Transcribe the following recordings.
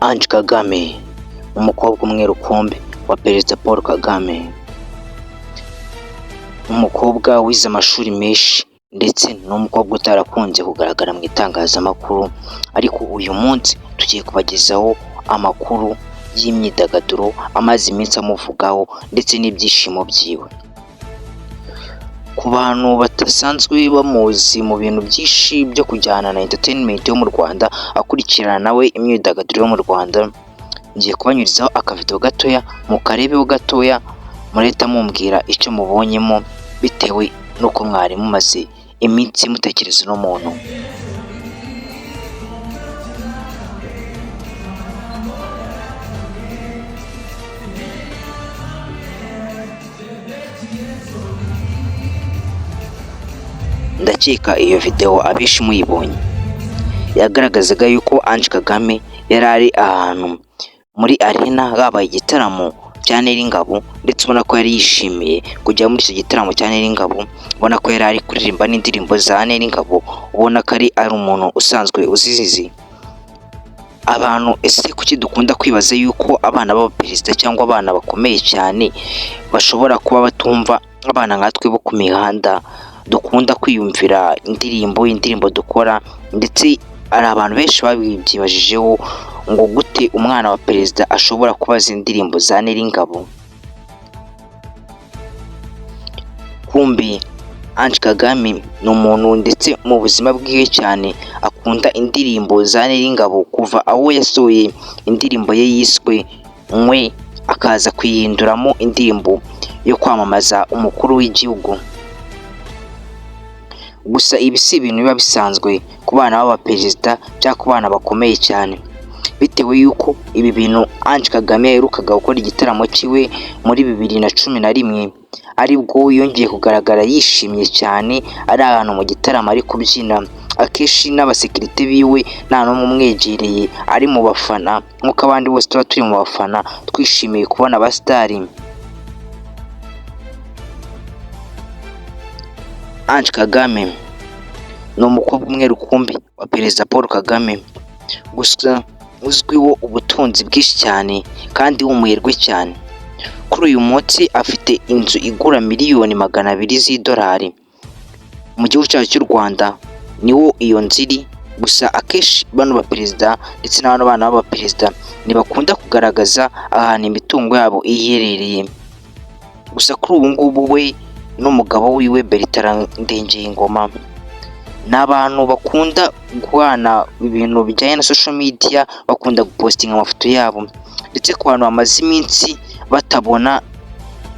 Ange Kagame, umukobwa umwe rukumbi wa Perezida Paul Kagame, umukobwa wize amashuri menshi ndetse n'umukobwa utarakunze kugaragara mu itangazamakuru, ariko uyu munsi tugiye kubagezaho amakuru y'imyidagaduro amaze iminsi amuvugaho ndetse n'ibyishimo byiwe. Ku bantu badasanzwe bamuzi mu bintu byinshi byo kujyana na entertainment yo mu Rwanda, akurikirana nawe imyidagaduro yo mu Rwanda, ngiye kubanyurizaho akavidewo gatoya mukarebeho gatoya, murahita mumbwira icyo mubonyemo bitewe n'uko mwari mumaze iminsi mutekereza uno muntu. Ndakeka iyo video abenshi muyibonye, yagaragazaga yuko Ange Kagame yari ari ahantu muri arena habaye igitaramo cya Neringabo, ndetse ubona ko yari yishimiye kujya muri icyo gitaramo cya Neringabo, ubona ko yari ari kuririmba n'indirimbo za Neringabo, ubona ko ari umuntu usanzwe uzizi. Abantu ese kuki dukunda kwibaza yuko abana b'abaperezida cyangwa abana bakomeye cyane bashobora kuba batumva abana nkatwe bo ku mihanda dukunda kwiyumvira indirimbo dukora, ndetse hari abantu benshi babyibajijeho ngo gute umwana wa perezida ashobora kubaza indirimbo za Neringabo. Kumbi Ange Kagame ni umuntu ndetse mu buzima bwiwe cyane akunda indirimbo za Neringabo, kuva aho yasohoye indirimbo ye yiswe Nkwe akaza kuyihinduramo indirimbo yo kwamamaza umukuru w'igihugu. Gusa ibi si ibintu biba bisanzwe ku bana b'abaperezida cyangwa ku bana bakomeye cyane, bitewe yuko ibi bintu Ange Kagame yaherukaga gukora igitaramo cyiwe muri 2011, aribwo yongeye kugaragara yishimye cyane ari ahantu mu gitaramo ari kubyina, akenshi n'abasekirite biwe nta n'umwe umwegereye, ari mu bafana nk'uko abandi bose tuba turi mu bafana twishimiye kubona abasitari. Ange Kagame ni umukobwa umwe rukumbi wa Perezida Paul Kagame, gusa uzwiho ubutunzi bwinshi cyane kandi w'umuherwe cyane. Kuri uyu munsi afite inzu igura miliyoni 200 z'idolari mu gihugu cyacu cy'u Rwanda, niwo iyo nzu iri. Gusa akenshi bano baperezida ndetse n'abana bana b'abaperezida ntibakunda kugaragaza ahantu imitungo yabo iherereye. Gusa kuri ubu ngubu we n'umugabo wiwe Bertrand Ndengeyingoma ni abantu bakunda guhana ibintu bijyanye na social media, bakunda gupostinga amafoto yabo, ndetse ku bantu bamaze iminsi batabona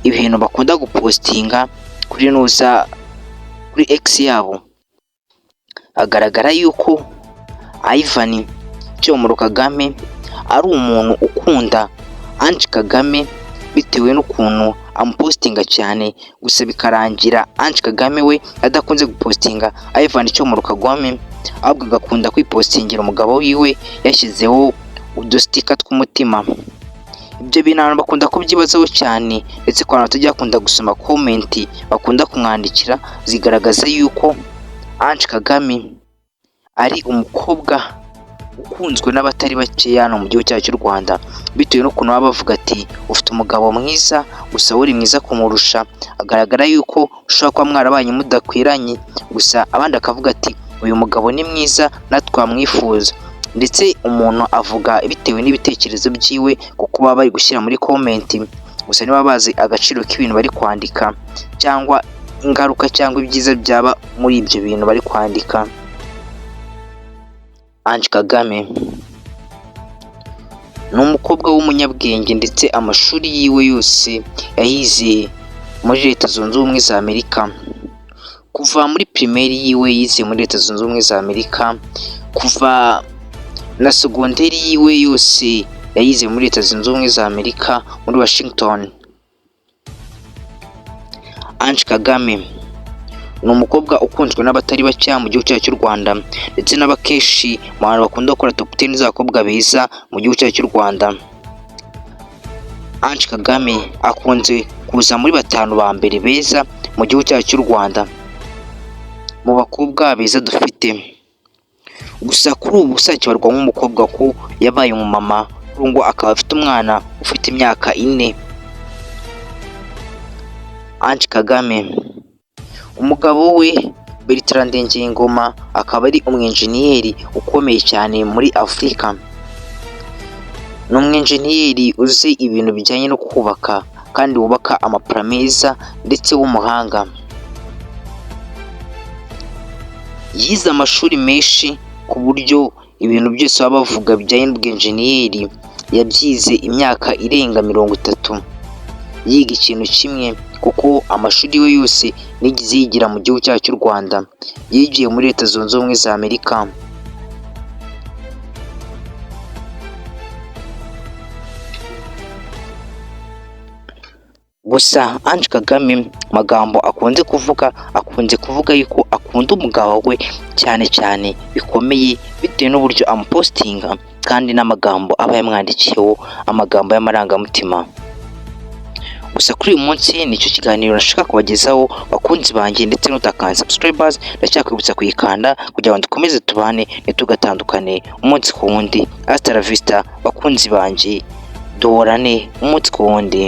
ibintu bakunda gupostinga kuri X yabo, agaragara yuko Ivan Cyomoro Kagame ari umuntu ukunda Ange Kagame bitewe n'ukuntu amupostinga cyane, gusa bikarangira Ange Kagame we adakunze gupostinga Ivan Cyomoro Kagame, ahubwo agakunda kwipostingira umugabo wiwe yashyizeho udustika tw'umutima. Ibyo bintu abantu bakunda kubyibazaho cyane, ndetse ku bantu batajya bakunda gusoma comment bakunda kumwandikira zigaragaza yuko Ange Kagame ari umukobwa ukunzwe n'abatari bakeya hano mu gihugu cyacu cy'u Rwanda, bitewe n'ukuntu baba bavuga ati ufite umugabo mwiza, gusa uri mwiza kumurusha. Agaragara yuko ushobora kuba mwarabanye mudakwiranye, gusa abandi akavuga ati uyu mugabo ni mwiza natwe twamwifuza. Ndetse umuntu avuga bitewe n'ibitekerezo byiwe kuko baba bari gushyira muri comment, gusa niba bazi agaciro k'ibintu bari kwandika cyangwa ingaruka cyangwa ibyiza byaba muri ibyo bintu bari kwandika. Ange Kagame ni umukobwa w'umunyabwenge, ndetse amashuri yiwe yose yayize muri Leta Zunze Ubumwe za Amerika. Kuva muri primaire yiwe yize muri Leta Zunze Ubumwe za Amerika, kuva na segonderi yiwe yose yayize muri Leta Zunze Ubumwe za Amerika muri Washington. Ange Kagame ni umukobwa ukunzwe n'abatari bake mu gihugu cyacu cy'u Rwanda, ndetse n'abakeshi mu bantu bakunda gukora top 10 z'abakobwa beza mu gihugu cyacu cy'u Rwanda. Ange Kagame akunze kuza muri 5 ba mbere beza mu gihugu cyacu cy'u Rwanda mu bakobwa beza dufite. gusa kuri ubu usakibarwa nk'umukobwa ko yabaye umumama, kuri ngo akaba afite umwana ufite imyaka 4. Ange Kagame, umugabo we Bertrand Ngengoma akaba ari umwenjeniyeri ukomeye cyane muri Afurika. Ni umwenjeniyeri uzi ibintu bijyanye no kubaka kandi wubaka amapara meza ndetse w'umuhanga. Yize amashuri menshi ku buryo ibintu byose baba bavuga bijyanye n'ubwenjeniyeri yabyize imyaka irenga 30 yiga ikintu kimwe, kuko amashuri we yose nigeze yigira mu gihugu cyacu cy'u Rwanda, yigiye muri Leta Zunze Ubumwe za Amerika. Gusa Ange Kagame magambo akunze kuvuga yuko akunda umugabo we cyane bikomeye, bitewe n'uburyo amupostinga kandi n'amagambo aba yamwandikiyeho, amagambo y'amarangamutima. Gusa kuri uyu munsi nicyo kiganiro nashaka kubagezaho bakunzi banjye, ndetse n'utakanze subscribers ndacyakwibutsa kuyikanda kugira ngo dukomeze tubane ntitugatandukane umunsi ku wundi. Hasta la vista bakunzi banjye, duhorane umunsi ku wundi.